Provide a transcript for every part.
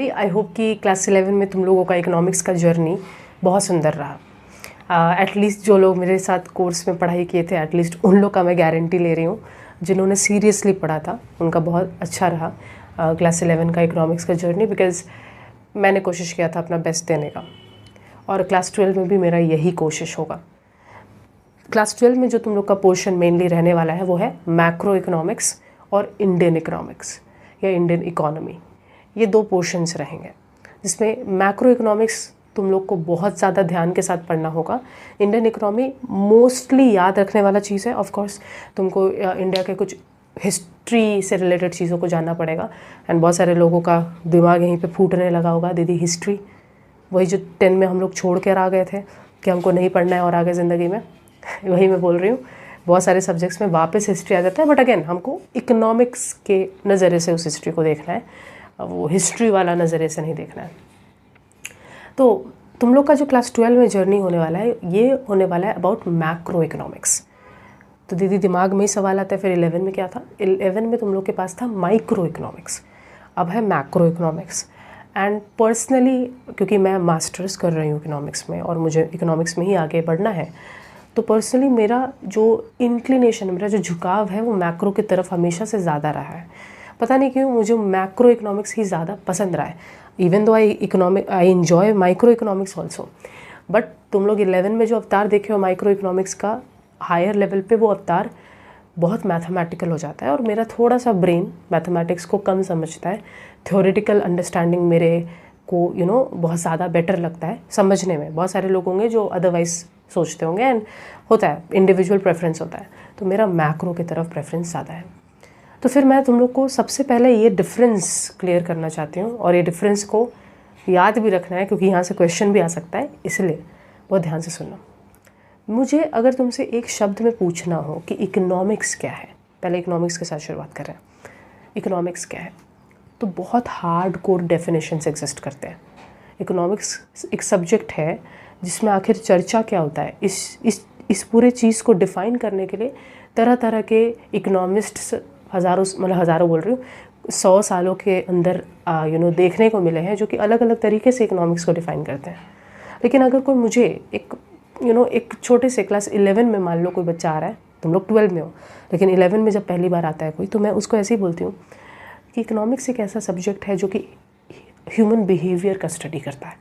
I hope कि class 11 में तुम लोगों का इकोनॉमिक्स का जर्नी बहुत सुंदर रहा। एटलीस्ट जो लोग मेरे साथ कोर्स में पढ़ाई किए थे, एटलीस्ट उन लोग का मैं गारंटी ले रही हूँ। जिन्होंने सीरियसली पढ़ा था उनका बहुत अच्छा रहा क्लास 11 का इकोनॉमिक्स का जर्नी, बिकॉज़ मैंने कोशिश किया था अपना बेस्ट देने का, और क्लास 12 में भी मेरा यही कोशिश होगा। क्लास 12 में जो तुम लोग का पोर्शन मेनली रहने वाला है वो है मैक्रो इकोनॉमिक्स और इंडियन इकोनॉमिक्स या इंडियन इकोनॉमी। ये दो पोर्शंस रहेंगे, जिसमें मैक्रो इकोनॉमिक्स तुम लोग को बहुत ज़्यादा ध्यान के साथ पढ़ना होगा। इंडियन इकोनॉमी मोस्टली याद रखने वाला चीज़ है। ऑफ कोर्स तुमको इंडिया के कुछ हिस्ट्री से रिलेटेड चीज़ों को जानना पड़ेगा, एंड बहुत सारे लोगों का दिमाग यहीं पे फूटने लगा होगा, दीदी हिस्ट्री वही जो 10 में हम लोग छोड़ कर आ गए थे कि हमको नहीं पढ़ना है और आगे ज़िंदगी में वही मैं बोल रही हूँ। बहुत सारे सब्जेक्ट्स में वापस हिस्ट्री आ जाता है, बट अगेन हमको इकोनॉमिक्स के नज़रिए से उस हिस्ट्री को देखना है, वो हिस्ट्री वाला नज़रिए से नहीं देखना है। तो तुम लोग का जो क्लास 12 में जर्नी होने वाला है, ये होने वाला है अबाउट मैक्रो इकोनॉमिक्स। तो दीदी दिमाग में ही सवाल आता है फिर 11 में क्या था? 11 में तुम लोग के पास था माइक्रो इकोनॉमिक्स, अब है मैक्रो इकोनॉमिक्स। एंड पर्सनली क्योंकि मैं मास्टर्स कर रही हूँ इकोनॉमिक्स में और मुझे इकोनॉमिक्स में ही आगे बढ़ना है, तो पर्सनली मेरा जो इंक्लिनेशन, मेरा जो झुकाव है वो मैक्रो की तरफ हमेशा से ज़्यादा रहा है। पता नहीं क्यों मुझे मैक्रो इकोनॉमिक्स ही ज़्यादा पसंद रहा है, even though I enjoy micro economics also. But तुम लोग 11 में जो अवतार देखे हो माइक्रो इकोनॉमिक्स का, हायर लेवल पे वो अवतार बहुत मैथमेटिकल हो जाता है, और मेरा थोड़ा सा ब्रेन मैथमेटिक्स को कम समझता है। थ्योरेटिकल अंडरस्टैंडिंग मेरे को बहुत ज़्यादा बेटर लगता है समझने में। बहुत सारे लोग होंगे जो अदरवाइज सोचते होंगे, एंड होता है, इंडिविजुअल प्रेफरेंस होता है। तो मेरा मैक्रो की तरफ प्रेफरेंस ज़्यादा है। तो फिर मैं तुम लोग को सबसे पहले ये डिफरेंस क्लियर करना चाहती हूँ, और ये डिफरेंस को याद भी रखना है क्योंकि यहाँ से क्वेश्चन भी आ सकता है, इसलिए बहुत ध्यान से सुनना। मुझे अगर तुमसे एक शब्द में पूछना हो कि इकोनॉमिक्स क्या है, पहले इकोनॉमिक्स के साथ शुरुआत कर रहे हैं। इकोनॉमिक्स क्या है? तो बहुत हार्ड कोर डेफिनेशंस एग्जिस्ट करते हैं। इकोनॉमिक्स एक सब्जेक्ट है जिसमें आखिर चर्चा क्या होता है, इस पूरे चीज़ को डिफ़ाइन करने के लिए तरह तरह के इकोनॉमिस्ट्स हज़ारों बोल रही हूँ, 100 सालों के अंदर देखने को मिले हैं, जो कि अलग अलग तरीके से इकोनॉमिक्स को डिफ़ाइन करते हैं। लेकिन अगर कोई मुझे एक छोटे से क्लास 11 में मान लो कोई बच्चा आ रहा है, तुम लोग 12 में हो, लेकिन 11 में जब पहली बार आता है कोई, तो मैं उसको ऐसे ही बोलती हूँ कि इकोनॉमिक्स एक ऐसा सब्जेक्ट है जो कि ह्यूमन बिहेवियर का स्टडी करता है।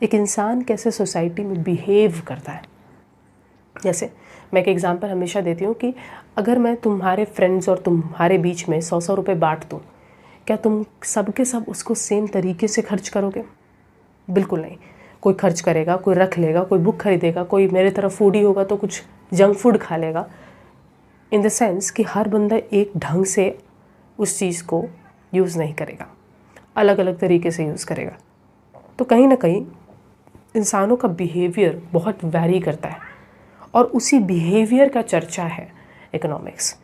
एक इंसान कैसे सोसाइटी में बिहेव करता है। जैसे मैं एक एग्जांपल हमेशा देती हूँ कि अगर मैं तुम्हारे फ्रेंड्स और तुम्हारे बीच में 100 रुपये बांट दूँ, क्या तुम सब के सब उसको सेम तरीके से खर्च करोगे? बिल्कुल नहीं। कोई खर्च करेगा, कोई रख लेगा, कोई बुक खरीदेगा, कोई मेरे तरफ फूडी होगा तो कुछ जंक फूड खा लेगा। इन द सेंस कि हर बंदा एक ढंग से उस चीज़ को यूज़ नहीं करेगा, अलग अलग तरीके से यूज़ करेगा। तो कहीं ना कहीं इंसानों का बिहेवियर बहुत वैरी करता है, और उसी बिहेवियर का चर्चा है इकोनॉमिक्स।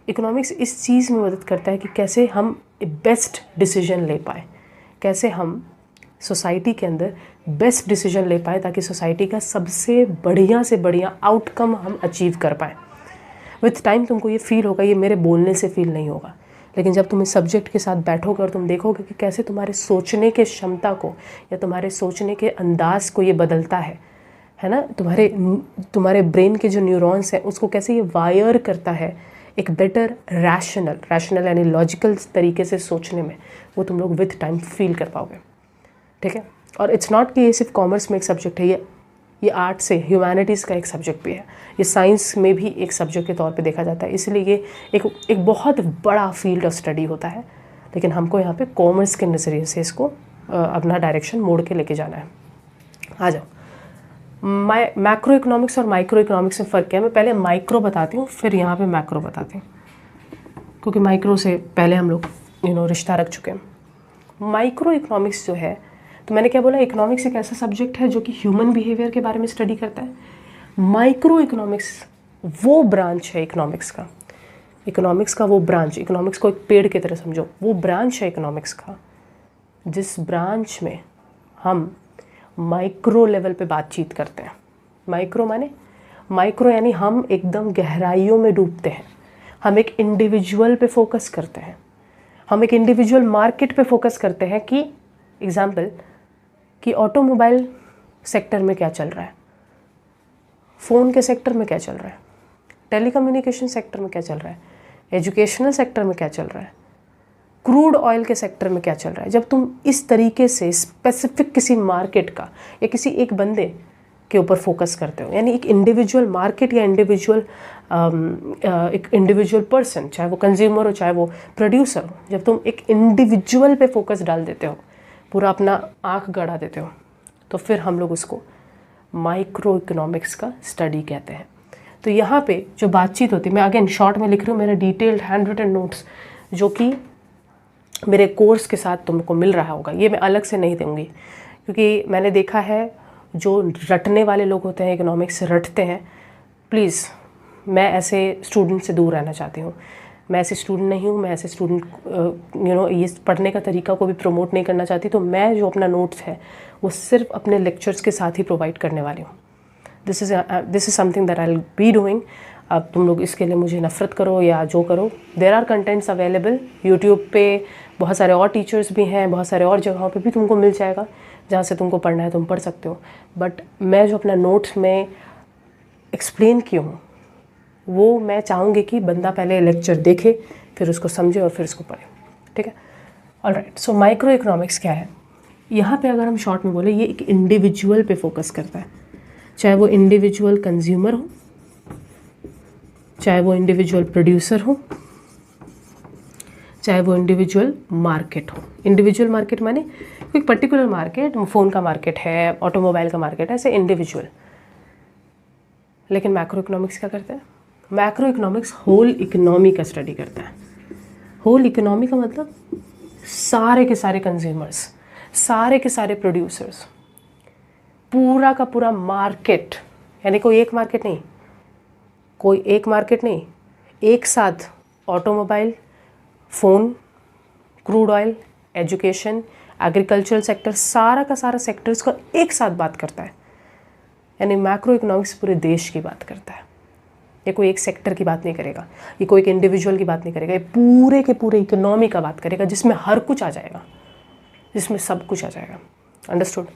इकोनॉमिक्स इस चीज़ में मदद करता है कि कैसे हम बेस्ट डिसीजन ले पाए, कैसे हम सोसाइटी के अंदर बेस्ट डिसीजन ले पाए, ताकि सोसाइटी का सबसे बढ़िया से बढ़िया आउटकम हम अचीव कर पाएँ। विथ टाइम तुमको ये फील होगा, ये मेरे बोलने से फील नहीं होगा, लेकिन जब तुम इस सब्जेक्ट के साथ बैठोगे और तुम देखोगे कि कैसे तुम्हारे सोचने के क्षमता को या तुम्हारे सोचने के अंदाज को ये बदलता है ना, तुम्हारे ब्रेन के जो न्यूरॉन्स हैं उसको कैसे ये वायर करता है एक बेटर रैशनल यानी लॉजिकल तरीके से सोचने में, वो तुम लोग विथ टाइम फील कर पाओगे। ठीक है? और इट्स नॉट कि ये सिर्फ कॉमर्स में एक सब्जेक्ट है, ये आर्ट से ह्यूमैनिटीज़ का एक सब्जेक्ट भी है, ये साइंस में भी एक सब्जेक्ट के तौर पे देखा जाता है। इसलिए ये एक बहुत बड़ा फील्ड ऑफ स्टडी होता है, लेकिन हमको यहाँ पे कॉमर्स के नज़रिए से इसको अपना डायरेक्शन मोड़ के लेके जाना है। आ जाओ, मैक्रो इकोनॉमिक्स और माइक्रो इकोनॉमिक्स में फ़र्क क्या है। मैं पहले माइक्रो बताती हूँ, फिर यहाँ पे मैक्रो बताती हूँ, क्योंकि माइक्रो से पहले हम लोग रिश्ता रख चुके हैं। माइक्रो इकोनॉमिक्स जो है, तो मैंने क्या बोला, इकोनॉमिक्स एक ऐसा सब्जेक्ट है जो कि ह्यूमन बिहेवियर के बारे में स्टडी करता है। माइक्रो इकोनॉमिक्स वो ब्रांच है इकोनॉमिक्स का वो ब्रांच, इकोनॉमिक्स को एक पेड़ की तरह समझो, वो ब्रांच है इकोनॉमिक्स का जिस ब्रांच में हम माइक्रो लेवल पे बातचीत करते हैं। माइक्रो यानी हम एकदम गहराइयों में डूबते हैं, हम एक इंडिविजुअल पे फोकस करते हैं, हम एक इंडिविजुअल मार्केट पे फोकस करते हैं कि एग्जाम्पल कि ऑटोमोबाइल सेक्टर में क्या चल रहा है, फ़ोन के सेक्टर में क्या चल रहा है, टेलीकम्युनिकेशन सेक्टर में क्या चल रहा है, एजुकेशनल सेक्टर में क्या चल रहा है, क्रूड ऑयल के सेक्टर में क्या चल रहा है। जब तुम इस तरीके से स्पेसिफिक किसी मार्केट का या किसी एक बंदे के ऊपर फोकस करते हो, यानी एक इंडिविजुअल मार्केट या एक इंडिविजुअल पर्सन, चाहे वो कंज्यूमर हो चाहे वो प्रोड्यूसर हो, जब तुम एक इंडिविजुअल पे फोकस डाल देते हो, पूरा अपना आँख गड़ा देते हो, तो फिर हम लोग उसको माइक्रो इकोनॉमिक्स का स्टडी कहते हैं। तो यहाँ पे जो बातचीत होती है, मैं अगेन शॉर्ट में लिख रही हूँ, मेरा डिटेल्ड हैंड रिटन नोट्स जो कि मेरे कोर्स के साथ तुमको मिल रहा होगा, ये मैं अलग से नहीं दूँगी, क्योंकि मैंने देखा है जो रटने वाले लोग होते हैं, इकोनॉमिक्स रटते हैं, प्लीज़ मैं ऐसे स्टूडेंट से दूर रहना चाहती हूँ। मैं ऐसे स्टूडेंट नहीं हूँ, मैं ऐसे स्टूडेंट ये पढ़ने का तरीका को भी प्रमोट नहीं करना चाहती। तो मैं जो अपना नोट्स है वो सिर्फ अपने लेक्चर्स के साथ ही प्रोवाइड करने वाली हूँ। This is something that I will be doing. अब तुम लोग इसके लिए मुझे नफ़रत करो या जो करो, there are contents available YouTube पे, बहुत सारे और टीचर्स भी हैं, बहुत सारे और जगहों पे भी तुमको मिल जाएगा, जहाँ से तुमको पढ़ना है तुम पढ़ सकते हो। बट मैं जो अपना नोट्स में एक्सप्लेन की हूँ वो मैं चाहूँगी कि बंदा पहले लेक्चर देखे, फिर उसको समझे और फिर उसको पढ़े, ठीक है। ऑलराइट, सो माइक्रो इकोनॉमिक्स क्या है? यहाँ पे अगर हम शॉर्ट में बोले, ये एक इंडिविजुअल पे फोकस करता है, चाहे वो इंडिविजुअल कंज्यूमर हो, चाहे वो इंडिविजुअल प्रोड्यूसर हो, चाहे वो इंडिविजुअल मार्केट हो। इंडिविजुअल मार्केट माने कोई पर्टिकुलर मार्केट, फ़ोन का मार्केट है, ऑटोमोबाइल का मार्केट है, ऐसे इंडिविजुअल। लेकिन मैक्रो इकोनॉमिक्स क्या करता है? मैक्रो इकोनॉमिक्स होल इकोनॉमी का स्टडी करता है। होल इकोनॉमी का मतलब सारे के सारे कंज्यूमर्स, सारे के सारे प्रोड्यूसर्स, पूरा का पूरा मार्केट, यानी कोई एक मार्केट नहीं, कोई एक मार्केट नहीं, एक साथ automobile, phone, crude oil, education, agricultural sector, सारा का सारा सेक्टर्स का एक साथ बात करता है। यानी मैक्रो इकोनॉमिक्स पूरे देश की बात करता है। ये कोई एक सेक्टर की बात नहीं करेगा, ये कोई एक इंडिविजुअल की बात नहीं करेगा, ये पूरे के पूरे इकोनॉमी का बात करेगा, जिसमें हर कुछ आ जाएगा, जिसमें सब कुछ आ जाएगा। अंडरस्टूड?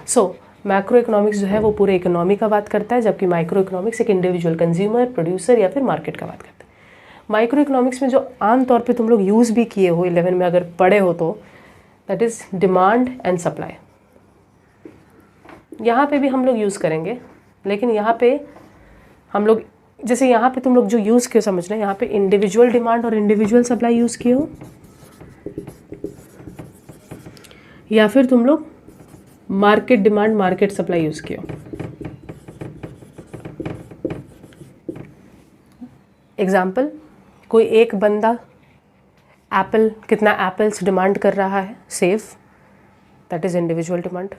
सो मैक्रो इकोनॉमिक्स जो है वो पूरे इकोनॉमी का बात करता है, जबकि माइक्रो इकोनॉमिक्स एक इंडिविजुअल कंज्यूमर, प्रोड्यूसर या फिर मार्केट का बात करता है। माइक्रो इकोनॉमिक्स में जो आम तौर पे तुम लोग यूज़ भी किए हो 11 में अगर पढ़े हो तो, that is demand and supply. यहाँ पे भी हम लोग यूज़ करेंगे, लेकिन यहाँ पे हम लोग, जैसे यहाँ पे तुम लोग जो यूज़ किए समझ रहे हैं, यहाँ पे इंडिविजुअल डिमांड और इंडिविजुअल सप्लाई यूज़ किए हो, या फिर तुम लोग market demand market supply use किए हो। एग्जाम्पल, कोई एक बंदा कितना एप्पल्स डिमांड कर रहा है, save, that is individual demand.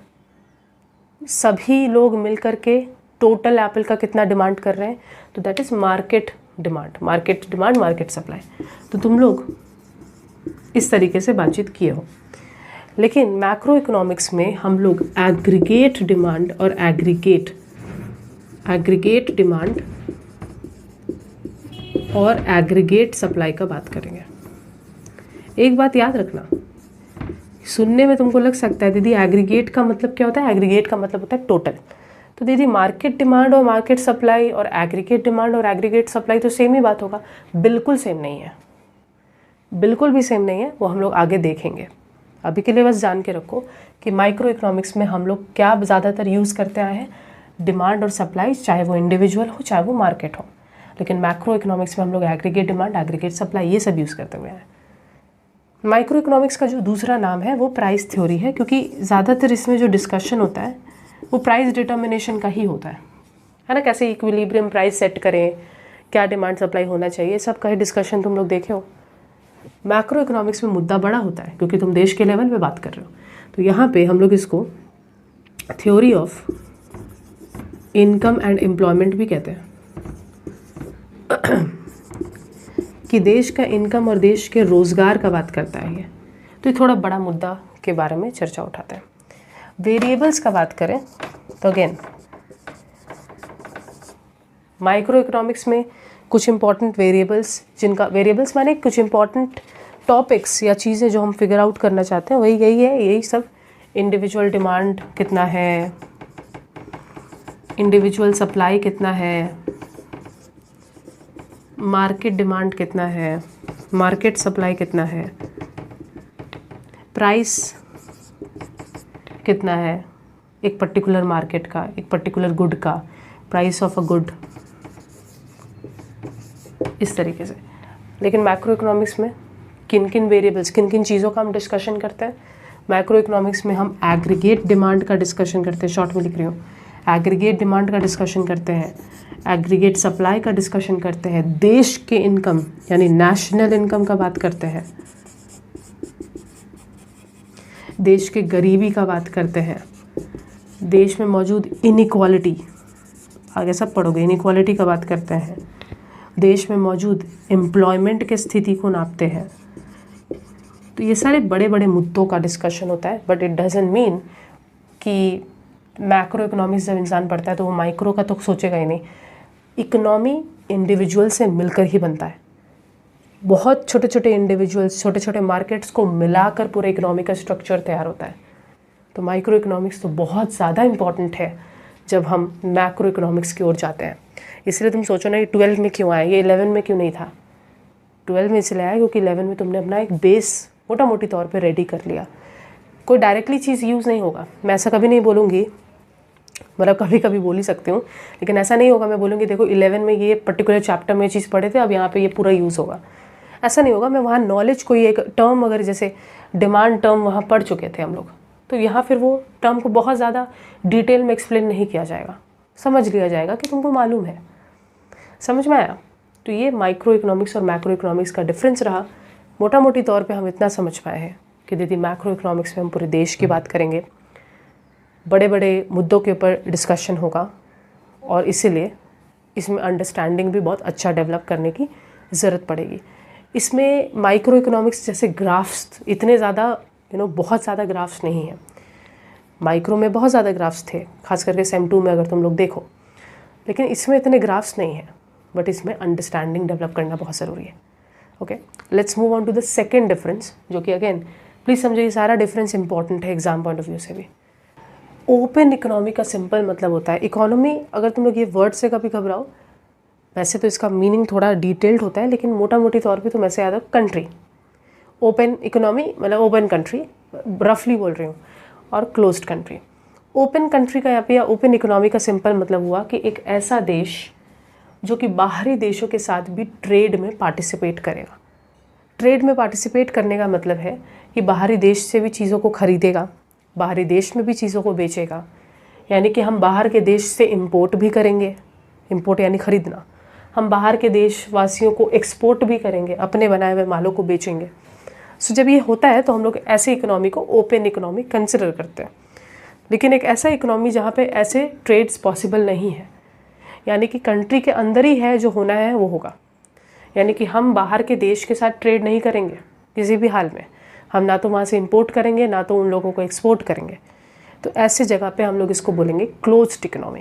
सभी लोग मिल कर के टोटल एप्पल का कितना डिमांड कर रहे हैं, तो that is market demand market supply. तो तुम लोग इस तरीके से बातचीत किए हो। लेकिन मैक्रो इकोनॉमिक्स में हम लोग एग्रीगेट डिमांड और एग्रीगेट डिमांड और एग्रीगेट सप्लाई का बात करेंगे। एक बात याद रखना, सुनने में तुमको लग सकता है दीदी एग्रीगेट का मतलब क्या होता है? एग्रीगेट का मतलब होता है टोटल। तो दीदी मार्केट डिमांड और मार्केट सप्लाई और एग्रीगेट डिमांड और एग्रीगेट सप्लाई तो सेम ही बात होगा? बिल्कुल सेम नहीं है, बिल्कुल भी सेम नहीं है, वो हम लोग आगे देखेंगे। अभी के लिए बस जान के रखो कि माइक्रो इकोनॉमिक्स में हम लोग क्या ज़्यादातर यूज़ करते आए हैं, डिमांड और सप्लाई, चाहे वो इंडिविजुअल हो चाहे वो मार्केट हो। लेकिन मैक्रो इकोनॉमिक्स में हम लोग एग्रीगेट डिमांड, एग्रीगेट सप्लाई, ये सब यूज़ करते हुए हैं। माइक्रो इकोनॉमिक्स का जो दूसरा नाम है वो प्राइस थ्योरी है, क्योंकि ज़्यादातर इसमें जो डिस्कशन होता है वो प्राइस डिटर्मिनेशन का ही होता है ना। कैसे इक्विलिब्रियम प्राइस सेट करें, क्या डिमांड सप्लाई होना चाहिए, सब का ही डिस्कशन तुम लोग देखे हो। मैक्रो इकोनॉमिक्स में मुद्दा बड़ा होता है क्योंकि तुम देश के लेवल पे बात कर रहे हो। तो यहाँ पे हम लोग इसको theory of income and employment भी कहते हैं कि देश का इनकम और देश के रोज़गार का बात करता है ये। तो ये थोड़ा बड़ा मुद्दा के बारे में चर्चा उठाते हैं। वेरिएबल्स का बात करें तो अगेन माइक्रो इकोनॉमिक्स में कुछ इंपॉर्टेंट वेरिएबल्स, जिनका वेरिएबल्स माने कुछ इंपॉर्टेंट टॉपिक्स या चीज़ें जो हम फिगर आउट करना चाहते हैं, वही यही है, यही सब इंडिविजुअल डिमांड कितना है, इंडिविजुअल सप्लाई कितना है, मार्केट डिमांड कितना है, मार्केट सप्लाई कितना है, प्राइस कितना है एक पर्टिकुलर मार्केट का, एक पर्टिकुलर गुड का, प्राइस ऑफ अ गुड, इस तरीके से। लेकिन मैक्रो इकोनॉमिक्स में किन किन वेरिएबल्स, किन किन चीज़ों का हम डिस्कशन करते हैं। मैक्रो इकोनॉमिक्स में हम एग्रीगेट डिमांड का डिस्कशन करते हैं, शॉर्ट में लिख रही हूँ, एग्रीगेट डिमांड का डिस्कशन करते हैं, एग्रीगेट सप्लाई का डिस्कशन करते हैं, देश के इनकम यानी नेशनल इनकम का बात करते हैं, देश के गरीबी का बात करते हैं, देश में मौजूद इनइक्वालिटी, आगे सब पढ़ोगे, इनइक्वालिटी का बात करते हैं, देश में मौजूद एम्प्लॉयमेंट के स्थिति को नापते हैं। तो ये सारे बड़े बड़े मुद्दों का डिस्कशन होता है, बट इट डजंट मीन कि मैक्रो इकोनॉमिक्स जब इंसान पढ़ता है तो वो माइक्रो का तो सोचेगा ही नहीं। इकोनॉमी इंडिविजुअल से मिलकर ही बनता है, बहुत छोटे छोटे इंडिविजुअल्स, छोटे छोटे मार्केट्स को मिलाकर पूरे इकोनॉमी का स्ट्रक्चर तैयार होता है। तो माइक्रो इकोनॉमिक्स तो बहुत ज़्यादा इम्पॉर्टेंट है जब हम मैक्रो इकोनॉमिक्स की ओर जाते हैं। इसलिए तुम सोचो ना, ये 12 में क्यों आया, ये 11 में क्यों नहीं था। 12 में इसलिए आया क्योंकि 11 में तुमने अपना एक बेस मोटा मोटी तौर पे रेडी कर लिया। कोई डायरेक्टली चीज़ यूज़ नहीं होगा, मैं ऐसा कभी नहीं बोलूँगी, मतलब कभी कभी बोल ही सकती हूँ, लेकिन ऐसा नहीं होगा मैं बोलूँगी देखो 11 में ये पर्टिकुलर चैप्टर में चीज़ पढ़े थे, अब यहाँ पे ये पूरा यूज़ होगा, ऐसा नहीं होगा। मैं वहाँ नॉलेज कोई एक टर्म, अगर जैसे डिमांड टर्म वहाँ पढ़ चुके थे हम लोग, तो यहाँ फिर वो टर्म को बहुत ज़्यादा डिटेल में एक्सप्लेन नहीं किया जाएगा, समझ लिया जाएगा कि तुमको मालूम है। समझ में आया? तो ये माइक्रो इकोनॉमिक्स और मैक्रो इकोनॉमिक्स का डिफरेंस रहा। मोटा मोटी तौर पे हम इतना समझ पाए हैं कि दीदी मैक्रो इकोनॉमिक्स में हम पूरे देश की बात करेंगे, बड़े बड़े मुद्दों के ऊपर डिस्कशन होगा, और इसीलिए इसमें अंडरस्टैंडिंग भी बहुत अच्छा डेवलप करने की ज़रूरत पड़ेगी। इसमें माइक्रो इकोनॉमिक्स जैसे ग्राफ्स इतने ज़्यादा बहुत ज़्यादा ग्राफ्स नहीं हैं। माइक्रो में बहुत ज़्यादा ग्राफ्स थे, खास करके सेम 2 में अगर तुम लोग देखो, लेकिन इसमें इतने ग्राफ्स नहीं हैं, बट इसमें अंडरस्टैंडिंग डेवलप करना बहुत ज़रूरी है। Okay, let's move on to the second difference, जो कि अगेन प्लीज़ समझो ये सारा डिफरेंस इंपॉर्टेंट है एग्जाम पॉइंट ऑफ व्यू से भी। ओपन इकोनॉमी का सिंपल मतलब होता है, इकोनॉमी अगर तुम लोग ये वर्ड से कभी घबराओ, वैसे तो इसका मीनिंग थोड़ा डिटेल्ड होता है, लेकिन मोटा मोटी तौर पे तुम ऐसे याद रखो, कंट्री। ओपन इकोनॉमी मतलब ओपन कंट्री, रफली बोल रही हूँ, और क्लोज्ड कंट्री। ओपन कंट्री का यहाँ पे या ओपन इकोनॉमी का सिंपल मतलब हुआ कि एक ऐसा देश जो कि बाहरी देशों के साथ भी ट्रेड में पार्टिसिपेट करेगा। ट्रेड में पार्टिसिपेट करने का मतलब है कि बाहरी देश से भी चीज़ों को खरीदेगा, बाहरी देश में भी चीज़ों को बेचेगा, यानी कि हम बाहर के देश से इंपोर्ट भी करेंगे, इंपोर्ट यानी खरीदना, हम बाहर के देशवासियों को एक्सपोर्ट भी करेंगे, अपने बनाए हुए मालों को बेचेंगे। सो जब ये होता है तो हम लोग ऐसे इकोनॉमी को ओपन इकोनॉमी कंसिडर करते हैं। लेकिन एक ऐसा इकोनॉमी जहाँ पे ऐसे ट्रेड्स पॉसिबल नहीं है, यानी कि कंट्री के अंदर ही है, जो होना है वो होगा, यानी कि हम बाहर के देश के साथ ट्रेड नहीं करेंगे किसी भी हाल में, हम ना तो वहाँ से इंपोर्ट करेंगे ना तो उन लोगों को एक्सपोर्ट करेंगे। तो ऐसे जगह पे हम लोग इसको बोलेंगे क्लोज्ड इकोनॉमी,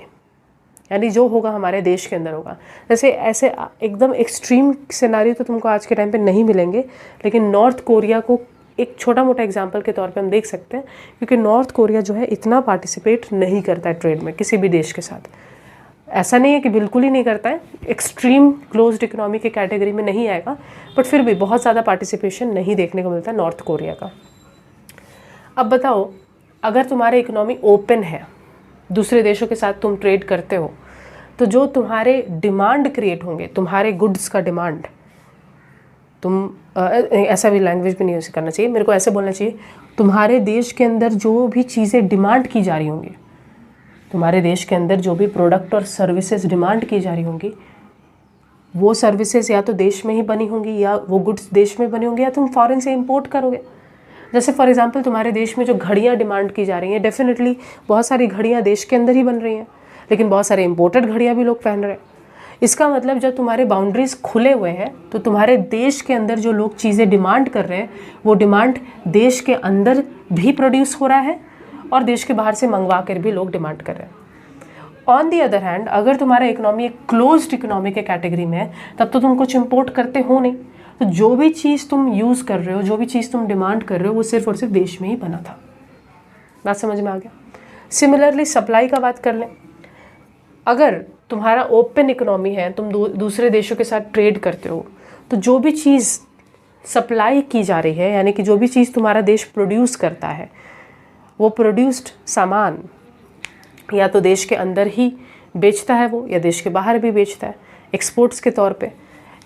यानी जो होगा हमारे देश के अंदर होगा। जैसे ऐसे एकदम एक्सट्रीम सिनेरियो तो तुमको आज के टाइम पे नहीं मिलेंगे, लेकिन नॉर्थ कोरिया को एक छोटा मोटा एग्जांपल के तौर पे हम देख सकते हैं, क्योंकि नॉर्थ कोरिया जो है इतना पार्टिसिपेट नहीं करता है ट्रेड में किसी भी देश के साथ। ऐसा नहीं है कि बिल्कुल ही नहीं करता है, एक्सट्रीम क्लोज्ड इकोनॉमी के कैटेगरी में नहीं आएगा, बट फिर भी बहुत ज़्यादा पार्टिसिपेशन नहीं देखने को मिलता है नॉर्थ कोरिया का। अब बताओ, अगर तुम्हारे इकोनॉमी ओपन है, दूसरे देशों के साथ तुम ट्रेड करते हो, तो जो तुम्हारे डिमांड क्रिएट होंगे, तुम्हारे गुड्स का डिमांड, तुम ऐसा भी लैंग्वेज भी नहीं यूज़ करना चाहिए, मेरे को ऐसे बोलना चाहिए, तुम्हारे देश के अंदर जो भी चीज़ें डिमांड की जा रही होंगी, तुम्हारे देश के अंदर जो भी प्रोडक्ट और सर्विसेज डिमांड की जा रही होंगी, वो सर्विसेज या तो देश में ही बनी होंगी, या वो गुड्स देश में बने होंगे, या तुम फॉरेन से इंपोर्ट करोगे। जैसे फॉर एग्जांपल तुम्हारे देश में जो घड़ियाँ डिमांड की जा रही हैं, डेफिनेटली बहुत सारी घड़ियाँ देश के अंदर ही बन रही हैं, लेकिन बहुत सारे इंपोर्टेड घड़ियाँ भी लोग पहन रहे हैं। इसका मतलब जब तुम्हारे बाउंड्रीज खुले हुए हैं, तो तुम्हारे देश के अंदर जो लोग चीज़ें डिमांड कर रहे हैं, वो डिमांड देश के अंदर भी प्रोड्यूस हो रहा है और देश के बाहर से मंगवा कर भी लोग डिमांड कर रहे हैं। ऑन दी अदर हैंड, अगर तुम्हारा इकोनॉमी एक क्लोज्ड इकोनॉमी के कैटेगरी में है, तब तो तुम कुछ इंपोर्ट करते हो नहीं, तो जो भी चीज़ तुम यूज़ कर रहे हो, जो भी चीज़ तुम डिमांड कर रहे हो, वो सिर्फ और सिर्फ देश में ही बना था। बात समझ में आ गया। सिमिलरली सप्लाई का बात कर लें, अगर तुम्हारा ओपन इकोनॉमी है, तुम दूसरे देशों के साथ ट्रेड करते हो, तो जो भी चीज़ सप्लाई की जा रही है, यानी कि जो भी चीज़ तुम्हारा देश प्रोड्यूस करता है, वो प्रोड्यूस्ड सामान या तो देश के अंदर ही बेचता है वो, या देश के बाहर भी बेचता है एक्सपोर्ट्स के तौर पे।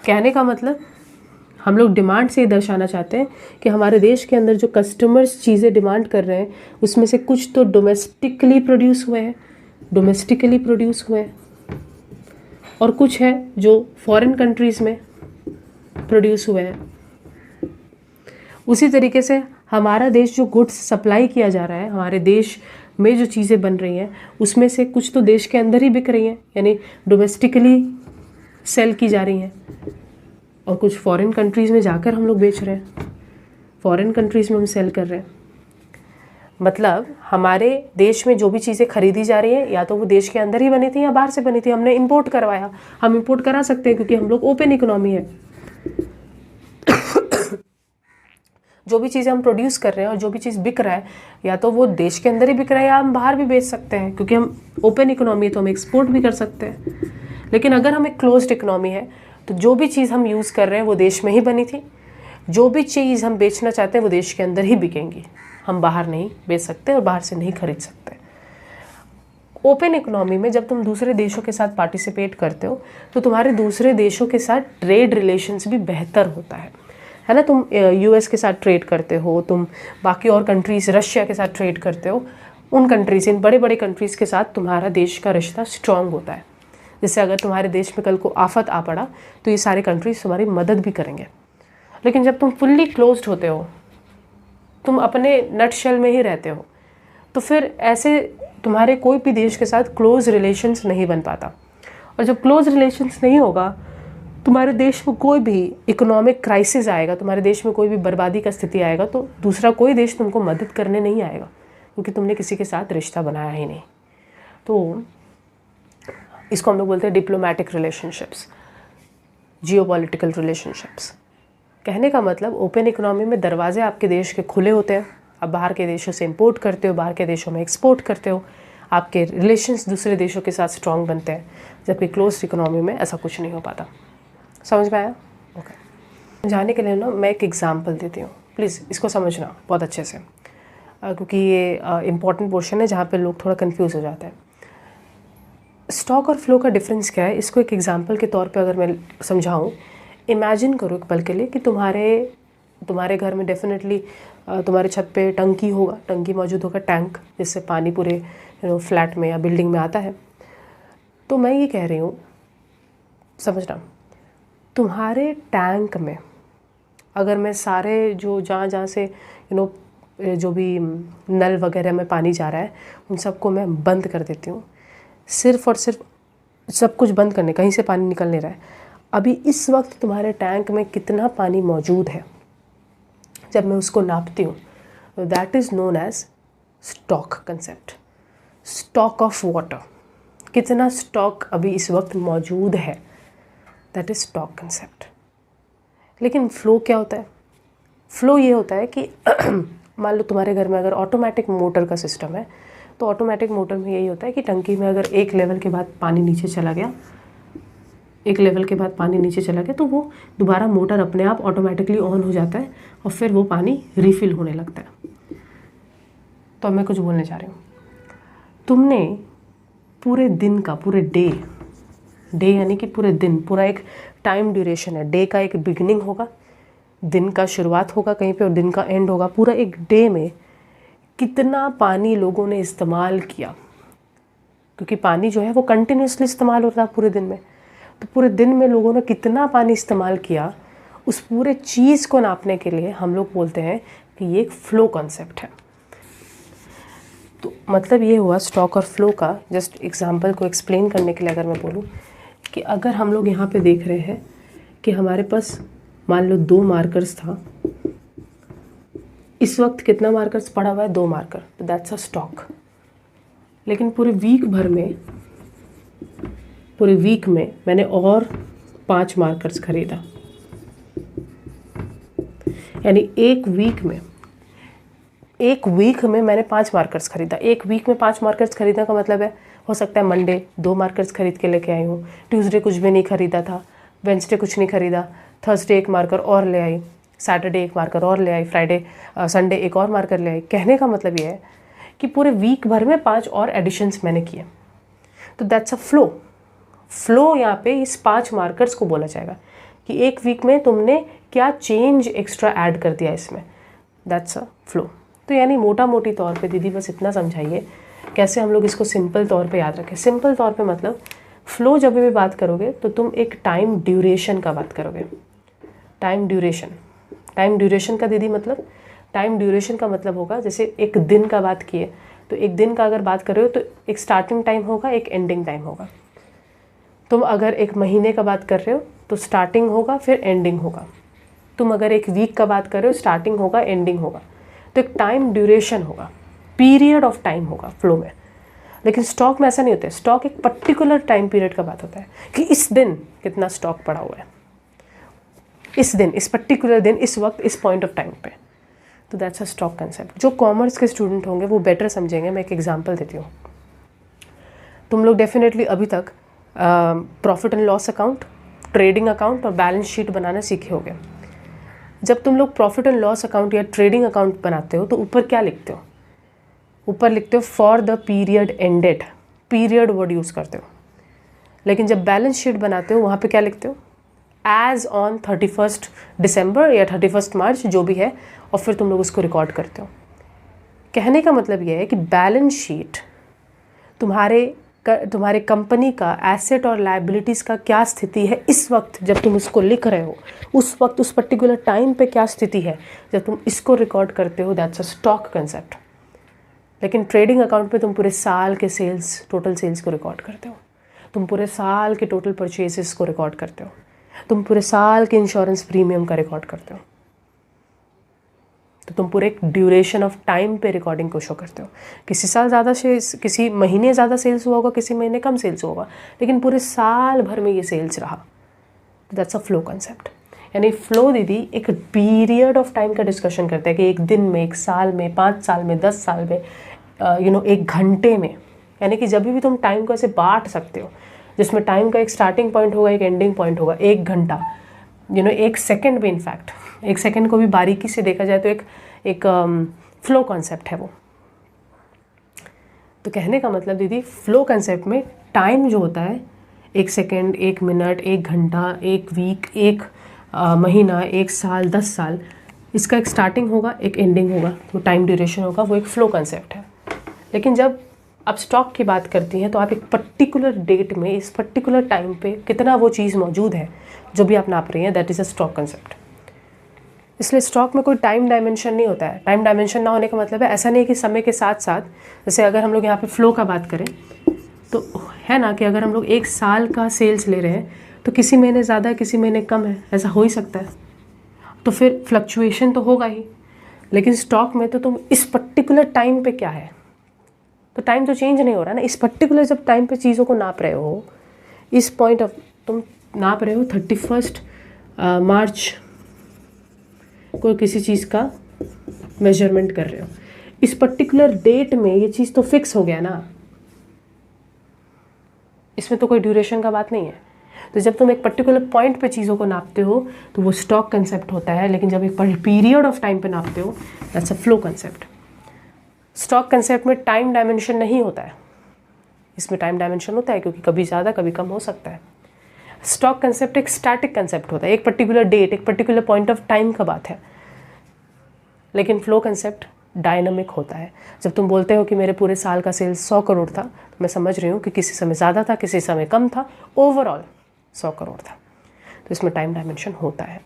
कहने का मतलब हम लोग डिमांड से ये दर्शाना चाहते हैं कि हमारे देश के अंदर जो कस्टमर्स चीज़ें डिमांड कर रहे हैं, उसमें से कुछ तो डोमेस्टिकली प्रोड्यूस हुए हैं, और कुछ है जो फॉरेन कंट्रीज़ में प्रोड्यूस हुए हैं। उसी तरीके से हमारा देश जो गुड्स सप्लाई किया जा रहा है, हमारे देश में जो चीज़ें बन रही हैं, उसमें से कुछ तो देश के अंदर ही बिक रही हैं, यानी डोमेस्टिकली सेल की जा रही हैं, और कुछ फॉरेन कंट्रीज़ में जाकर हम लोग बेच रहे हैं, फॉरेन कंट्रीज़ में हम सेल कर रहे हैं। मतलब हमारे देश में जो भी चीज़ें खरीदी जा रही हैं, या तो वो देश के अंदर ही बनी थी या बाहर से बनी थी, हमने इंपोर्ट करवाया। हम इंपोर्ट करा सकते हैं क्योंकि हम लोग ओपन इकोनॉमी है। जो भी चीज़ें हम प्रोड्यूस कर रहे हैं और जो भी चीज़ बिक रहा है, या तो वो देश के अंदर ही बिक रहा है या हम बाहर भी बेच सकते हैं, क्योंकि हम ओपन इकोनॉमी है तो हम एक्सपोर्ट भी कर सकते हैं। लेकिन अगर हम एक क्लोज्ड इकोनॉमी है, तो जो भी चीज़ हम यूज़ कर रहे हैं वो देश में ही बनी थी, जो भी चीज़ हम बेचना चाहते हैं वो देश के अंदर ही बिकेंगी, हम बाहर नहीं बेच सकते और बाहर से नहीं खरीद सकते। ओपन इकोनॉमी में जब तुम दूसरे देशों के साथ पार्टिसिपेट करते हो, तो तुम्हारे दूसरे देशों के साथ ट्रेड रिलेशंस भी बेहतर होता है ना। तुम यूएस के साथ ट्रेड करते हो, तुम बाकी और कंट्रीज़, रशिया के साथ ट्रेड करते हो, उन कंट्रीज़, इन बड़े बड़े कंट्रीज़ के साथ तुम्हारा देश का रिश्ता स्ट्रॉन्ग होता है। जिससे अगर तुम्हारे देश में कल को आफत आ पड़ा तो ये सारे कंट्रीज़ तुम्हारी मदद भी करेंगे। लेकिन जब तुम फुल्ली क्लोज्ड होते हो, तुम अपने नट शेल में ही रहते हो, तो फिर ऐसे तुम्हारे कोई भी देश के साथ क्लोज रिलेशंस नहीं बन पाता। और जब क्लोज रिलेशंस नहीं होगा, तुम्हारे देश में कोई भी इकोनॉमिक क्राइसिस आएगा, तुम्हारे देश में कोई भी बर्बादी का स्थिति आएगा, तो दूसरा कोई देश तुमको मदद करने नहीं आएगा, क्योंकि तुमने किसी के साथ रिश्ता बनाया ही नहीं। तो इसको हम लोग बोलते हैं डिप्लोमेटिक रिलेशनशिप्स, जियोपॉलिटिकल रिलेशनशिप्स। कहने का मतलब ओपन इकोनॉमी में दरवाजे आपके देश के खुले होते हैं, आप बाहर के देशों से इंपोर्ट करते हो, बाहर के देशों में एक्सपोर्ट करते हो, आपके रिलेशंस दूसरे देशों के साथ स्ट्रॉन्ग बनते हैं। जबकि क्लोज्ड इकोनॉमी में ऐसा कुछ नहीं हो पाता। समझ में आया? ओके। जाने के लिए ना मैं एक एग्जांपल देती हूँ, प्लीज़ इसको समझना बहुत अच्छे से, क्योंकि ये इम्पॉर्टेंट पोर्शन है जहाँ पे लोग थोड़ा कंफ्यूज हो जाते हैं। स्टॉक और फ्लो का डिफरेंस क्या है, इसको एक एग्जांपल के तौर पे अगर मैं समझाऊँ, इमेजिन करो एक पल के लिए कि तुम्हारे घर में डेफिनेटली तुम्हारे छत पे टंकी होगा, टंकी मौजूद होगा, टैंक, जिससे पानी पूरे फ्लैट में या बिल्डिंग में आता है। तो मैं ये कह रही हूँ, समझना, तुम्हारे टैंक में अगर मैं सारे जो जहाँ से जो भी नल वगैरह में पानी जा रहा है, उन सबको मैं बंद कर देती हूँ, सिर्फ़ और सिर्फ सब कुछ बंद करने, कहीं से पानी निकल नहीं रहा है, अभी इस वक्त तुम्हारे टैंक में कितना पानी मौजूद है, जब मैं उसको नापती हूँ, that is known as stock concept. Stock of water, कितना स्टॉक अभी इस वक्त मौजूद है, दैट इज़ स्टॉक कंसेप्ट। लेकिन फ़्लो क्या होता है? फ़्लो ये होता है कि मान लो तुम्हारे घर में अगर ऑटोमेटिक मोटर का सिस्टम है, तो ऑटोमेटिक मोटर में यही होता है कि टंकी में अगर एक लेवल के बाद पानी नीचे चला गया, तो वो दोबारा मोटर अपने आप ऑटोमेटिकली ऑन हो जाता है और फिर वो पानी रिफ़िल होने लगता है। तो मैं कुछ बोलने जा रही हूँ, तुमने पूरे दिन का, पूरे डे यानी कि पूरे दिन, पूरा एक टाइम ड्यूरेशन है, डे का एक बिगिनिंग होगा, दिन का शुरुआत होगा कहीं पे और दिन का एंड होगा। पूरा एक डे में कितना पानी लोगों ने इस्तेमाल किया, क्योंकि पानी जो है वो कंटिन्यूसली इस्तेमाल होता है पूरे दिन में, तो पूरे दिन में लोगों ने कितना पानी इस्तेमाल किया, उस पूरे चीज़ को नापने के लिए हम लोग बोलते हैं कि ये एक फ़्लो कॉन्सेप्ट है। तो मतलब ये हुआ स्टॉक और फ्लो का। जस्ट एग्जांपल को एक्सप्लेन करने के लिए अगर मैं बोलूँ कि अगर हम लोग यहाँ पे देख रहे हैं कि हमारे पास मान लो 2 मार्कर्स था, इस वक्त कितना मार्कर्स पड़ा हुआ है? 2 मार्कर, तो दैट्स अ स्टॉक। लेकिन पूरे वीक में मैंने और 5 मार्कर्स खरीदा, यानी एक वीक में एक वीक में मैंने 5 मार्कर्स खरीदा। एक वीक में 5 मार्कर्स खरीदने का मतलब है, हो सकता है मंडे 2 मार्कर्स खरीद के लेके आई हूँ, ट्यूसडे कुछ भी नहीं खरीदा था, वेंसडे कुछ नहीं खरीदा, थर्सडे 1 मार्कर और ले आई, सैटरडे 1 मार्कर और ले आई, फ्राइडे संडे 1 और मार्कर ले आई। कहने का मतलब ये है कि पूरे वीक भर में 5 और एडिशंस मैंने किए। तो दैट्स अ फ्लो यहाँ पे इस 5 मार्कर्स को बोला जाएगा कि एक वीक में तुमने क्या चेंज एक्स्ट्रा ऐड कर दिया इसमें, दैट्स अ फ्लो। तो यानी मोटा मोटी तौर पे दीदी बस इतना समझाइए कैसे हम लोग इसको सिंपल तौर पे याद रखें। सिंपल तौर पे मतलब फ्लो जब भी बात करोगे तो तुम एक टाइम ड्यूरेशन का बात करोगे। टाइम ड्यूरेशन का दीदी मतलब, टाइम ड्यूरेशन का मतलब होगा जैसे एक दिन का बात किए तो एक दिन का अगर बात कर रहे हो तो एक स्टार्टिंग टाइम होगा, एक एंडिंग टाइम होगा। तुम अगर एक महीने का बात कर रहे हो तो स्टार्टिंग होगा फिर एंडिंग होगा। तुम अगर एक वीक का बात कर रहे हो स्टार्टिंग होगा एंडिंग होगा। तो एक टाइम ड्यूरेशन होगा, पीरियड ऑफ टाइम होगा फ्लो में। लेकिन स्टॉक में ऐसा नहीं होता है। स्टॉक एक पर्टिकुलर टाइम पीरियड का बात होता है कि इस दिन कितना स्टॉक पड़ा हुआ है, इस दिन, इस पर्टिकुलर दिन, इस वक्त, इस पॉइंट ऑफ टाइम पे। तो दैट्स अ स्टॉक कंसेप्ट। जो कॉमर्स के स्टूडेंट होंगे वो बेटर समझेंगे। मैं एक एग्जांपल देती हूँ। तुम लोग डेफिनेटली अभी तक profit and loss account, trading account और बैलेंस शीट बनाना सीखे होगे। जब तुम लोग प्रॉफिट एंड लॉस अकाउंट या ट्रेडिंग अकाउंट बनाते हो तो ऊपर क्या लिखते हो? ऊपर लिखते हो for the period ended, period word use करते हो। लेकिन जब बैलेंस शीट बनाते हो वहाँ पे क्या लिखते हो? एज ऑन 31 दिसंबर या 31 मार्च जो भी है, और फिर तुम लोग उसको रिकॉर्ड करते हो। कहने का मतलब यह है कि बैलेंस शीट तुम्हारे कंपनी का एसेट और लायबिलिटीज़ का क्या स्थिति है इस वक्त जब तुम उसको लिख रहे हो, उस वक्त उस पर्टिकुलर टाइम पे क्या स्थिति है जब तुम इसको रिकॉर्ड करते हो, दैट्स अ स्टॉक कंसेप्ट। लेकिन ट्रेडिंग अकाउंट पे तुम पूरे साल के सेल्स, टोटल सेल्स को रिकॉर्ड करते हो, तुम पूरे साल के टोटल परचेजेस को रिकॉर्ड करते हो, तुम पूरे साल के इंश्योरेंस प्रीमियम का रिकॉर्ड करते हो। तो तुम पूरे एक ड्यूरेशन ऑफ टाइम पे रिकॉर्डिंग को शो करते हो। किसी साल ज़्यादा सेल्स, किसी महीने ज़्यादा सेल्स हुआ होगा, किसी महीने कम सेल्स हुआ होगा, लेकिन पूरे साल भर में ये सेल्स रहा। तो दैट्स अ फ्लो कंसेप्ट। यानी फ्लो दीदी एक पीरियड ऑफ टाइम का डिस्कशन करता है कि एक दिन में, एक साल में, 5 साल में, 10 साल में, एक घंटे में। यानी कि जब भी तुम टाइम को ऐसे बांट सकते हो जिसमें टाइम का एक स्टार्टिंग पॉइंट होगा, एक एंडिंग पॉइंट होगा, 1 घंटा, एक सेकंड भी, इनफैक्ट एक सेकंड को भी बारीकी से देखा जाए तो एक फ्लो कॉन्सेप्ट है वो। तो कहने का मतलब दीदी फ्लो कॉन्सेप्ट में टाइम जो होता है 1 सेकंड, 1 मिनट, 1 घंटा, 1 वीक, 1 महीना, 1 साल, 10 साल, इसका एक स्टार्टिंग होगा, एक एंडिंग होगा, तो टाइम ड्यूरेशन होगा, वो एक फ्लो कॉन्सेप्ट है। लेकिन जब आप स्टॉक की बात करती हैं तो आप एक पर्टिकुलर डेट में, इस पर्टिकुलर टाइम पे कितना वो चीज़ मौजूद है जो भी आप नाप रही हैं, that is a stock concept. इसलिए स्टॉक में कोई टाइम डायमेंशन नहीं होता है। टाइम डायमेंशन ना होने का मतलब है ऐसा नहीं है कि समय के साथ साथ, जैसे अगर हम लोग यहाँ पे फ्लो का बात करें तो है ना कि अगर हम लोग 1 साल का सेल्स ले रहे हैं तो किसी महीने ज़्यादा है, किसी महीने कम है, ऐसा हो ही सकता है। तो फिर फ्लक्चुएशन तो होगा ही। लेकिन स्टॉक में तो तुम इस पर्टिकुलर टाइम पे क्या है, तो टाइम तो चेंज नहीं हो रहा ना। इस पर्टिकुलर जब टाइम पे चीज़ों को नाप रहे हो, इस पॉइंट ऑफ तुम नाप रहे हो 31 मार्च को किसी चीज़ का मेजरमेंट कर रहे हो, इस पर्टिकुलर डेट में ये चीज़ तो फिक्स हो गया ना, इसमें तो कोई ड्यूरेशन का बात नहीं है। तो जब तुम एक पर्टिकुलर पॉइंट पे चीज़ों को नापते हो तो वो स्टॉक कंसेप्ट होता है। लेकिन जब एक पीरियड ऑफ टाइम पे नापते हो, that's a flow concept. Stock concept में टाइम डायमेंशन नहीं होता है, इसमें टाइम डायमेंशन होता है क्योंकि कभी ज़्यादा कभी कम हो सकता है। स्टॉक कंसेप्ट एक स्टैटिक कंसेप्ट होता है, एक पर्टिकुलर डेट, एक पर्टिकुलर पॉइंट ऑफ टाइम का बात है। लेकिन फ्लो कंसेप्ट डायनामिक होता है। जब तुम बोलते हो कि मेरे पूरे साल का सेल्स 100 करोड़ था, तो मैं समझ रही हूँ कि किसी समय ज़्यादा था, किसी समय कम था, ओवरऑल 100 करोड़ था। तो इसमें टाइम डायमेंशन होता है।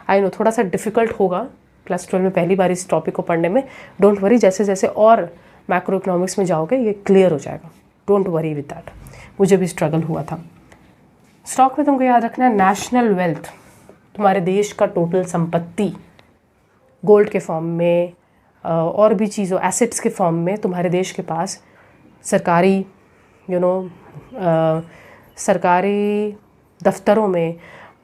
आई नो थोड़ा सा डिफ़िकल्ट होगा क्लास 12 में पहली बार इस टॉपिक को पढ़ने में। डोंट वरी, जैसे जैसे और मैक्रो इकोनॉमिक्स में जाओगे ये क्लियर हो जाएगा। Don't worry with that. मुझे भी स्ट्रगल हुआ था। स्टॉक में तुमको याद रखना है नेशनल वेल्थ, तुम्हारे देश का टोटल संपत्ति, गोल्ड के फॉर्म में और भी चीज़ों, एसेट्स के फॉर्म में तुम्हारे देश के पास सरकारी सरकारी दफ्तरों में,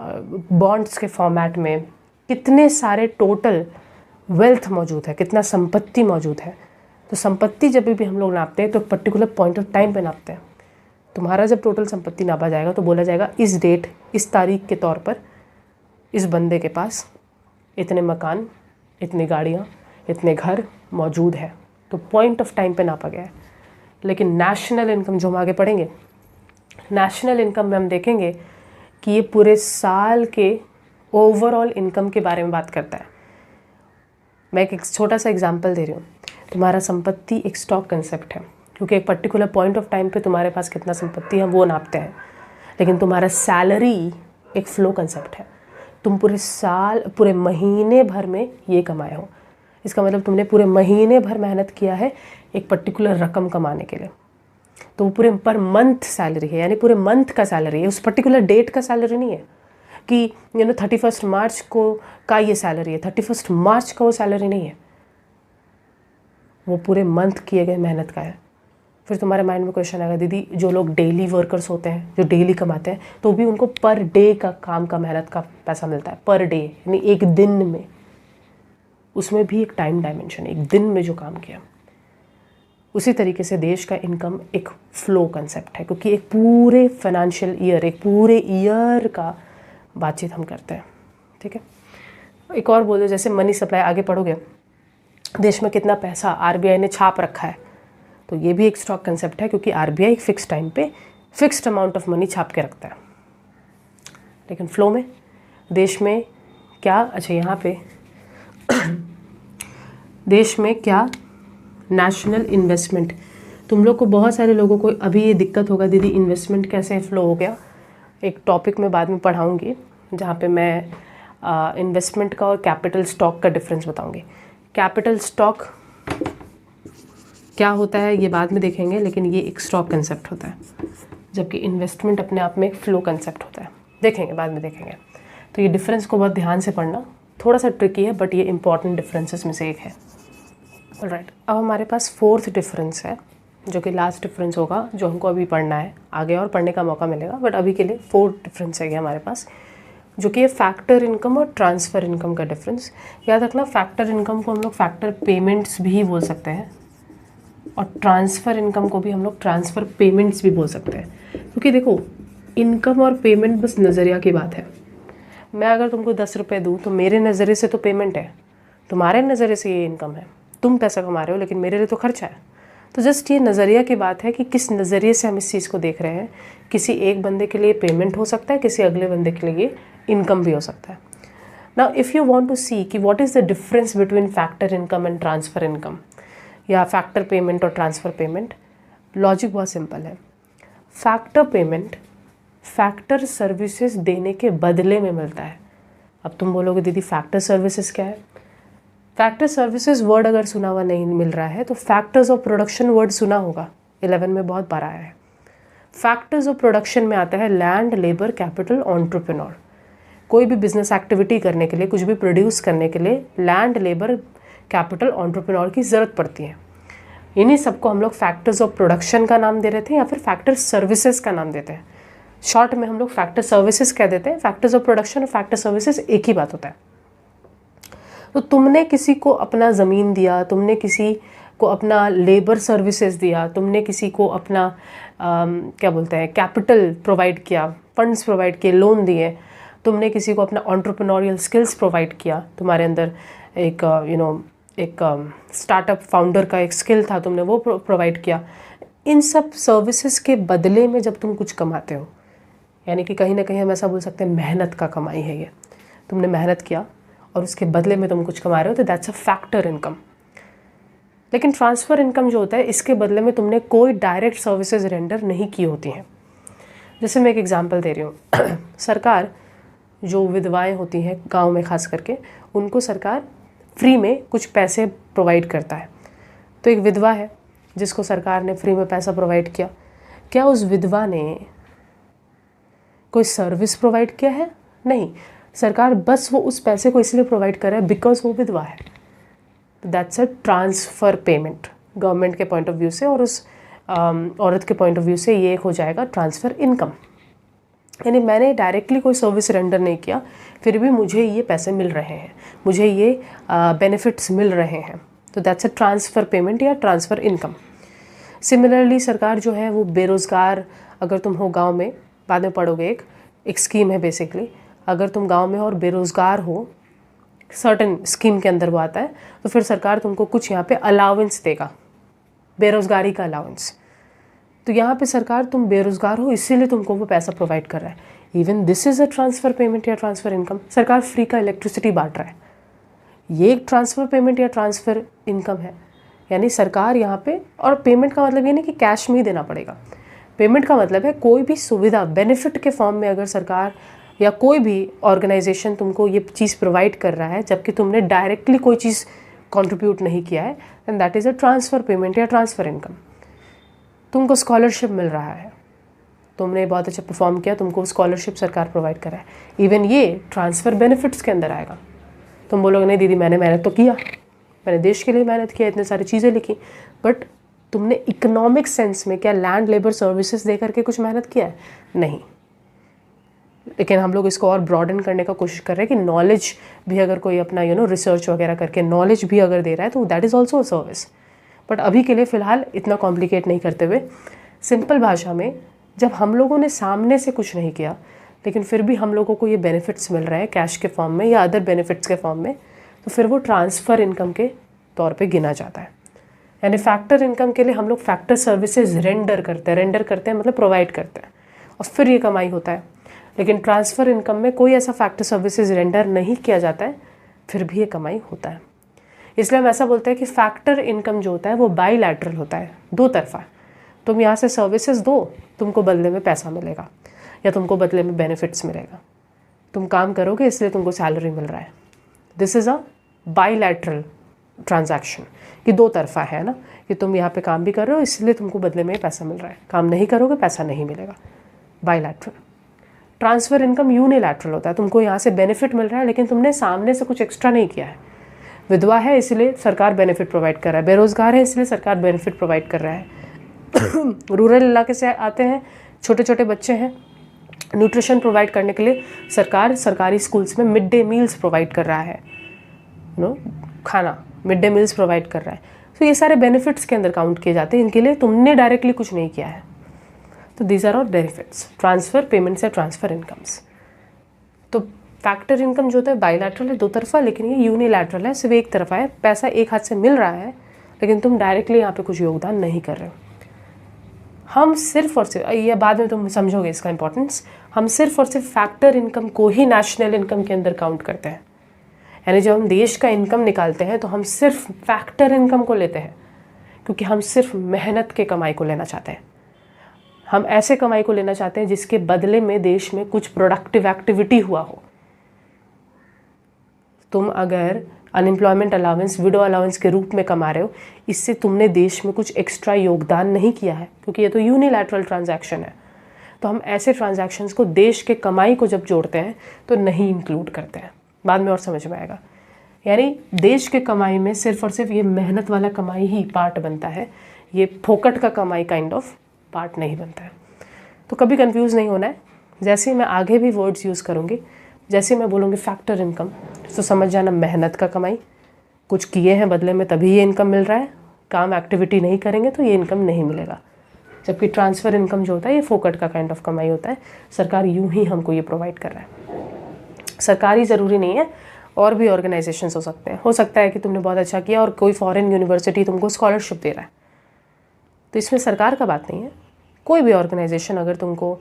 बॉन्ड्स के फॉर्मेट में कितने सारे टोटल वेल्थ मौजूद है, कितना संपत्ति मौजूद है। तो संपत्ति जब भी हम लोग नापते हैं तो पर्टिकुलर पॉइंट ऑफ टाइम पे नापते हैं। तुम्हारा जब टोटल संपत्ति नापा जाएगा तो बोला जाएगा इस डेट, इस तारीख के तौर पर इस बंदे के पास इतने मकान, इतनी गाड़ियाँ, इतने घर मौजूद है। तो पॉइंट ऑफ टाइम पे नापा गया है। लेकिन नेशनल इनकम जो हम आगे पढ़ेंगे, नेशनल इनकम में हम देखेंगे कि ये पूरे साल के ओवरऑल इनकम के बारे में बात करता है। मैं एक छोटा सा एग्जांपल दे रही हूँ। तुम्हारा संपत्ति एक स्टॉक कंसेप्ट है, क्योंकि एक पर्टिकुलर पॉइंट ऑफ टाइम पे तुम्हारे पास कितना संपत्ति है वो नापते हैं। लेकिन तुम्हारा सैलरी एक फ्लो कंसेप्ट है। तुम पूरे साल, पूरे महीने भर में ये कमाए हो। इसका मतलब तुमने पूरे महीने भर मेहनत किया है एक पर्टिकुलर रकम कमाने के लिए। तो वो पूरे पर मंथ सैलरी है, यानी पूरे मंथ का सैलरी है, उस पर्टिकुलर डेट का सैलरी नहीं है कि 31 मार्च को का ये सैलरी है, 31 मार्च का वो सैलरी नहीं है, वो पूरे मंथ किए गए मेहनत का है। फिर तुम्हारे माइंड में क्वेश्चन आएगा, दीदी जो लोग डेली वर्कर्स होते हैं, जो डेली कमाते हैं, तो भी उनको पर डे का काम का मेहनत का पैसा मिलता है, पर डे, यानी एक दिन में। उसमें भी एक टाइम डायमेंशन है, एक दिन में जो काम किया। उसी तरीके से देश का इनकम एक फ्लो कंसेप्ट है, क्योंकि एक पूरे फाइनेंशियल ईयर, एक पूरे ईयर का बातचीत हम करते हैं। ठीक है, एक और बोल दो, जैसे मनी सप्लाई, आगे पढ़ोगे देश में कितना पैसा आरबीआई ने छाप रखा है, तो ये भी एक स्टॉक कंसेप्ट है, क्योंकि आरबीआई एक फिक्स टाइम पे फिक्स्ड अमाउंट ऑफ मनी छाप के रखता है। लेकिन फ्लो में देश में क्या, अच्छा यहाँ पे देश में क्या नेशनल इन्वेस्टमेंट, तुम लोग को, बहुत सारे लोगों को अभी ये दिक्कत होगा, दीदी इन्वेस्टमेंट कैसे फ्लो हो गया। एक टॉपिक मैं बाद में पढ़ाऊँगी जहाँ पे मैं इन्वेस्टमेंट का और कैपिटल स्टॉक का डिफरेंस बताऊँगी। कैपिटल स्टॉक क्या होता है ये बाद में देखेंगे, लेकिन ये एक स्टॉक कंसेप्ट होता है, जबकि इन्वेस्टमेंट अपने आप में एक फ्लो कंसेप्ट होता है। देखेंगे, बाद में देखेंगे। तो ये डिफरेंस को बहुत ध्यान से पढ़ना, थोड़ा सा ट्रिकी है बट ये इंपॉर्टेंट डिफरेंसेस में से एक है। ऑलराइट, अब हमारे पास फोर्थ डिफरेंस है, जो कि लास्ट डिफरेंस होगा, जो हमको अभी पढ़ना है। आगे और पढ़ने का मौका मिलेगा, बट अभी के लिए फोर्थ डिफरेंस है ये हमारे पास, जो कि ये फैक्टर इनकम और ट्रांसफ़र इनकम का डिफरेंस। याद रखना, फैक्टर इनकम को हम लोग फैक्टर पेमेंट्स भी बोल सकते हैं, और ट्रांसफ़र इनकम को भी हम लोग ट्रांसफ़र पेमेंट्स भी बोल सकते हैं। क्योंकि देखो, इनकम और पेमेंट बस नज़रिया की बात है। मैं अगर तुमको 10 रुपये दूँ तो मेरे नज़रिए से तो पेमेंट है, तुम्हारे नज़रिए से ये इनकम है। तुम पैसा कमा रहे हो लेकिन मेरे लिए तो खर्चा है। तो जस्ट ये नज़रिया की बात है कि किस नज़रिए से हम इस चीज़ को देख रहे हैं। किसी एक बंदे के लिए पेमेंट हो सकता है, किसी अगले बंदे के लिए इनकम भी हो सकता है। Now if you want to see कि what is the difference between factor income and transfer income, या फैक्टर पेमेंट और ट्रांसफ़र पेमेंट, लॉजिक बहुत सिंपल है। फैक्टर पेमेंट फैक्टर सर्विसेज देने के बदले में मिलता है। अब तुम बोलोगे दीदी फैक्टर सर्विसेज क्या है? फैक्टर सर्विसेज वर्ड अगर सुना हुआ नहीं मिल रहा है तो फैक्टर्स ऑफ प्रोडक्शन वर्ड सुना होगा, 11 में बहुत बार आया है। फैक्टर्स ऑफ प्रोडक्शन में आता है लैंड, लेबर, कैपिटल, एंटरप्रेन्योर। कोई भी बिजनेस एक्टिविटी करने के लिए, कुछ भी प्रोड्यूस करने के लिए लैंड, लेबर, कैपिटल, एंटरप्रेन्योर की ज़रूरत पड़ती है। इन्हीं सबको हम लोग फैक्टर्स ऑफ प्रोडक्शन का नाम दे रहे थे, या फिर फैक्टर सर्विसेज का नाम देते हैं। शॉर्ट में हम लोग फैक्टर सर्विसेज कह देते हैं। फैक्टर्स ऑफ प्रोडक्शन और फैक्टर सर्विसेज एक ही बात होता है। तो तुमने किसी को अपना ज़मीन दिया, तुमने किसी को अपना लेबर सर्विसेज दिया, तुमने किसी को अपना क्या बोलते हैं कैपिटल प्रोवाइड किया, फंड्स प्रोवाइड किए, लोन दिए, तुमने किसी को अपना एंटरप्रेन्योरियल स्किल्स प्रोवाइड किया, तुम्हारे अंदर एक एक स्टार्टअप फाउंडर का एक स्किल था, तुमने वो प्रोवाइड किया। इन सब सर्विसेज के बदले में जब तुम कुछ कमाते हो, यानी कि कहीं ना कहीं हम ऐसा बोल सकते हैं मेहनत का कमाई है ये। तुमने मेहनत किया और उसके बदले में तुम कुछ कमा रहे हो, तो दैट्स अ फैक्टर इनकम। लेकिन ट्रांसफ़र इनकम जो होता है, इसके बदले में तुमने कोई डायरेक्ट सर्विसेज रेंडर नहीं की होती हैं। जैसे मैं एक एग्जांपल दे रही हूँ सरकार जो विधवाएं होती हैं गांव में खास करके, उनको सरकार फ्री में कुछ पैसे प्रोवाइड करता है। तो एक विधवा है जिसको सरकार ने फ्री में पैसा प्रोवाइड किया, क्या उस विधवा ने कोई सर्विस प्रोवाइड किया है? नहीं, सरकार बस वो उस पैसे को इसलिए प्रोवाइड कर रहा है बिकॉज वो विधवा है। That's a transfer payment government के पॉइंट ऑफ व्यू से, और उस औरत के पॉइंट ऑफ व्यू से ये एक हो जाएगा ट्रांसफ़र इनकम। यानी मैंने डायरेक्टली कोई सर्विस रेंडर नहीं किया, फिर भी मुझे ये पैसे मिल रहे हैं, मुझे ये बेनिफिट्स मिल रहे हैं, तो दैट्स अ ट्रांसफ़र पेमेंट या ट्रांसफ़र इनकम। सिमिलरली सरकार जो है वो बेरोज़गार, अगर तुम हो गांव में, बाद में पढ़ोगे, एक स्कीम है बेसिकली, अगर तुम गांव में और बेरोज़गार हो, सर्टेन स्कीम के अंदर वो आता है, तो फिर सरकार तुमको कुछ यहाँ पे अलाउंस देगा, बेरोज़गारी का अलाउंस। तो यहाँ पे सरकार, तुम बेरोज़गार हो इसीलिए तुमको वो पैसा प्रोवाइड कर रहा है। Even this is a transfer payment या ट्रांसफ़र इनकम। सरकार फ्री का इलेक्ट्रिसिटी बांट रहा है, ये एक ट्रांसफ़र पेमेंट या ट्रांसफ़र इनकम है। यानी सरकार यहाँ पे, और पेमेंट का मतलब ये नहीं कि कैश में ही देना पड़ेगा, पेमेंट का मतलब है कोई भी सुविधा बेनिफिट के फॉर्म में अगर सरकार या कोई भी ऑर्गेनाइजेशन तुमको ये चीज़ प्रोवाइड कर रहा है जबकि तुमने डायरेक्टली कोई चीज़ कंट्रीब्यूट नहीं किया है, and that is a transfer payment या ट्रांसफ़र इनकम। तुमको स्कॉलरशिप मिल रहा है, तुमने बहुत अच्छा परफॉर्म किया, तुमको स्कॉलरशिप सरकार प्रोवाइड कर रहा है, इवन ये ट्रांसफ़र बेनिफिट्स के अंदर आएगा। तुम बोलोगे नहीं दीदी मैंने मेहनत तो किया, मैंने देश के लिए मेहनत किया, इतने सारी चीज़ें लिखी, बट तुमने इकोनॉमिक सेंस में क्या लैंड लेबर सर्विसेज दे करके कुछ मेहनत किया है? नहीं। लेकिन हम लोग इसको और ब्रॉडन करने का कोशिश कर रहे हैं कि नॉलेज भी अगर कोई अपना रिसर्च वगैरह करके नॉलेज भी अगर दे रहा है तो that is also a service. But अभी के लिए फ़िलहाल इतना कॉम्प्लिकेट नहीं करते हुए, सिंपल भाषा में, जब हम लोगों ने सामने से कुछ नहीं किया लेकिन फिर भी हम लोगों को ये बेनिफिट्स मिल रहे हैं कैश के फॉर्म में या अदर बेनिफिट्स के फॉर्म में, तो फिर वो ट्रांसफ़र इनकम के तौर पे गिना जाता है। यानी फैक्टर इनकम के लिए हम लोग फैक्टर सर्विसेज रेंडर करते हैं मतलब प्रोवाइड करते हैं, और फिर ये कमाई होता है। लेकिन ट्रांसफ़र इनकम में कोई ऐसा फैक्टर सर्विसेज रेंडर नहीं किया जाता है, फिर भी ये कमाई होता है। इसलिए हम ऐसा बोलते हैं कि फैक्टर इनकम जो होता है वो बाईलैटरल होता है, दो तरफा। तुम यहाँ से सर्विसेज दो, तुमको बदले में पैसा मिलेगा या तुमको बदले में बेनिफिट्स मिलेगा। तुम काम करोगे इसलिए तुमको सैलरी मिल रहा है। This is a bilateral transaction, कि दो तरफा है ना, कि तुम यहाँ पे काम भी कर रहे हो इसलिए तुमको बदले में पैसा मिल रहा है, काम नहीं करोगे पैसा नहीं मिलेगा। बाईलैटरल। ट्रांसफ़र इनकम यूनिलैटरल होता है, तुमको यहाँ से बेनिफिट मिल रहा है लेकिन तुमने सामने से कुछ एक्स्ट्रा नहीं किया है। विधवा है इसलिए सरकार बेनिफिट प्रोवाइड कर रहा है, बेरोज़गार है इसलिए सरकार बेनिफिट प्रोवाइड कर रहा है, रूरल इलाके से आते हैं, छोटे छोटे बच्चे हैं, न्यूट्रिशन प्रोवाइड करने के लिए सरकार सरकारी स्कूल्स में मिड डे मील्स प्रोवाइड कर रहा है, खाना मिड डे मील्स प्रोवाइड कर रहा है। तो ये सारे बेनिफिट्स के अंदर काउंट किए जाते हैं, इनके लिए तुमने डायरेक्टली कुछ नहीं किया है। तो these are all benefits, transfer payments या ट्रांसफ़र इनकम्स। तो फैक्टर इनकम जो होता है बाईलैटरल है, दो तरफा, लेकिन ये यूनिलैटरल है, सिर्फ एक तरफा है, पैसा एक हाथ से मिल रहा है लेकिन तुम डायरेक्टली यहाँ पे कुछ योगदान नहीं कर रहे हो। हम सिर्फ और सिर्फ, ये बाद में तुम समझोगे इसका इंपॉर्टेंस, हम सिर्फ और सिर्फ फैक्टर इनकम को ही नेशनल इनकम के अंदर काउंट करते हैं। यानी जब हम देश का इनकम निकालते हैं तो हम सिर्फ फैक्टर इनकम को लेते हैं, क्योंकि हम सिर्फ मेहनत के कमाई को लेना चाहते हैं। हम ऐसे कमाई को लेना चाहते हैं जिसके बदले में देश में कुछ प्रोडक्टिव एक्टिविटी हुआ हो। तुम अगर अनएम्प्लॉयमेंट अलाउंस, विडो अलाउंस के रूप में कमा रहे हो, इससे तुमने देश में कुछ एक्स्ट्रा योगदान नहीं किया है, क्योंकि ये तो यूनिलैटरल ट्रांजैक्शन है। तो हम ऐसे ट्रांजैक्शंस को देश के कमाई को जब जोड़ते हैं तो नहीं इंक्लूड करते हैं, बाद में और समझ में आएगा। यानी देश के कमाई में सिर्फ और सिर्फ ये मेहनत वाला कमाई ही पार्ट बनता है, ये फोकट का कमाई काइंड ऑफ पार्ट नहीं बनता है। तो कभी कंफ्यूज नहीं होना है। जैसे ही मैं आगे भी वर्ड्स यूज़ करूँगी, जैसे मैं बोलूँगी फैक्टर इनकम, तो समझ जाना मेहनत का कमाई, कुछ किए हैं बदले में तभी ये इनकम मिल रहा है, काम एक्टिविटी नहीं करेंगे तो ये इनकम नहीं मिलेगा। जबकि ट्रांसफ़र इनकम जो होता है ये फोकट का काइंड ऑफ कमाई होता है, सरकार यूं ही हमको ये प्रोवाइड कर रहा है। सरकारी ज़रूरी नहीं है, और भी ऑर्गेनाइजेशंस हो सकते हैं। हो सकता है कि तुमने बहुत अच्छा किया और कोई फॉरेन यूनिवर्सिटी तुमको स्कॉलरशिप दे रहा है, तो इसमें सरकार का बात नहीं है। कोई भी ऑर्गेनाइजेशन अगर तुमको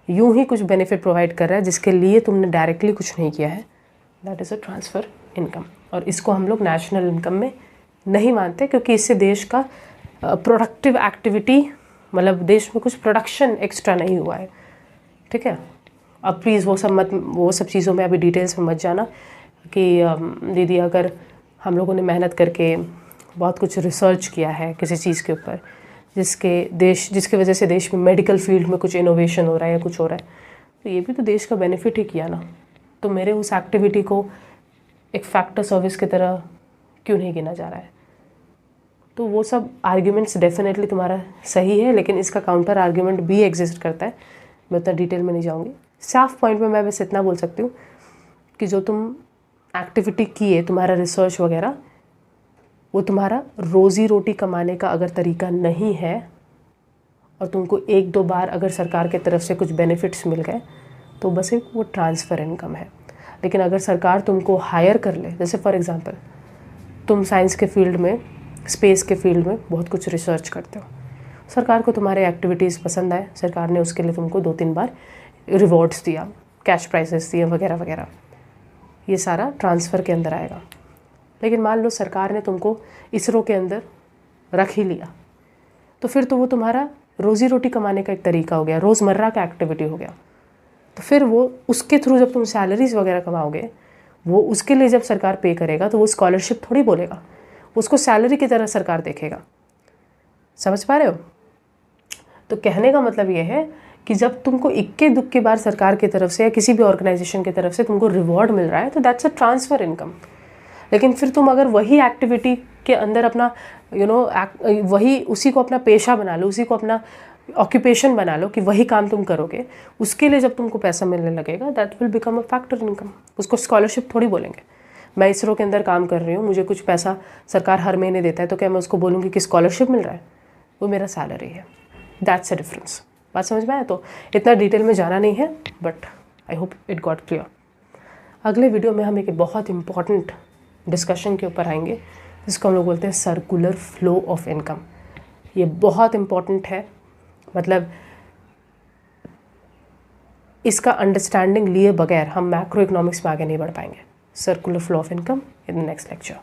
यूं ही कुछ बेनिफिट प्रोवाइड कर रहा है जिसके लिए तुमने डायरेक्टली कुछ नहीं किया है, that is a transfer income. और इसको हम लोग नेशनल इनकम में नहीं मानते, क्योंकि इससे देश का प्रोडक्टिव एक्टिविटी, मतलब देश में कुछ प्रोडक्शन एक्स्ट्रा नहीं हुआ है। ठीक है, अब प्लीज़ वो सब चीज़ों में अभी डिटेल्स में मत जाना कि दीदी अगर हम लोगों ने मेहनत करके बहुत कुछ रिसर्च किया है किसी चीज़ के ऊपर, जिसके वजह से देश में मेडिकल फील्ड में कुछ इनोवेशन हो रहा है या कुछ हो रहा है, तो ये भी तो देश का बेनिफिट ही किया ना, तो मेरे उस एक्टिविटी को एक फैक्टर सर्विस की तरह क्यों नहीं गिना जा रहा है? तो वो सब आर्ग्यूमेंट्स डेफिनेटली तुम्हारा सही है, लेकिन इसका काउंटर आर्ग्यूमेंट भी एग्जिस्ट करता है, मैं उतना डिटेल में नहीं जाऊँगी। साफ पॉइंट में मैं बस इतना बोल सकती हूँ कि जो तुम एक्टिविटी किए, तुम्हारा रिसर्च वगैरह, वो तुम्हारा रोज़ी रोटी कमाने का अगर तरीका नहीं है और तुमको एक दो बार अगर सरकार की तरफ से कुछ बेनिफिट्स मिल गए तो बस एक वो ट्रांसफ़र इनकम है। लेकिन अगर सरकार तुमको हायर कर ले, जैसे फॉर एग्ज़ाम्पल तुम साइंस के फील्ड में, स्पेस के फील्ड में बहुत कुछ रिसर्च करते हो, सरकार को तुम्हारे एक्टिविटीज़ पसंद आए, सरकार ने उसके लिए तुमको 2-3 बार रिवॉर्ड्स दिया, कैश प्राइजेस दिए वगैरह वगैरह, ये सारा ट्रांसफ़र के अंदर आएगा। लेकिन मान लो सरकार ने तुमको इसरो के अंदर रख ही लिया, तो फिर तो वो तुम्हारा रोज़ी रोटी कमाने का एक तरीका हो गया, रोज़मर्रा का एक्टिविटी हो गया। तो फिर वो उसके थ्रू जब तुम सैलरीज़ वगैरह कमाओगे, वो उसके लिए जब सरकार पे करेगा तो वो स्कॉलरशिप थोड़ी बोलेगा, उसको सैलरी की तरह सरकार देखेगा। समझ पा रहे हो? तो कहने का मतलब ये है कि जब तुमको इक्के दुक्के बार सरकार की तरफ से या किसी भी ऑर्गेनाइजेशन की तरफ से तुमको रिवॉर्ड मिल रहा है तो दैट्स अ ट्रांसफ़र इनकम। लेकिन फिर तुम अगर वही एक्टिविटी के अंदर अपना वही उसी को अपना पेशा बना लो, उसी को अपना ऑक्यूपेशन बना लो कि वही काम तुम करोगे, उसके लिए जब तुमको पैसा मिलने लगेगा that will become a factor income. उसको स्कॉलरशिप थोड़ी बोलेंगे। मैं इसरो के अंदर काम कर रही हूँ, मुझे कुछ पैसा सरकार हर महीने देता है, तो क्या मैं उसको बोलूँगी कि स्कॉलरशिप मिल रहा है? वो मेरा सैलरी है। That's a difference. बात समझ में आया? तो इतना डिटेल में जाना नहीं है, but I hope it got clear. अगले वीडियो में हम एक बहुत इंपॉर्टेंट डिस्कशन के ऊपर आएंगे जिसको हम लोग बोलते हैं सर्कुलर फ्लो ऑफ इनकम। ये बहुत इम्पॉर्टेंट है, मतलब इसका अंडरस्टैंडिंग लिए बगैर हम मैक्रो इकोनॉमिक्स में आगे नहीं बढ़ पाएंगे। Circular flow of income in the next lecture.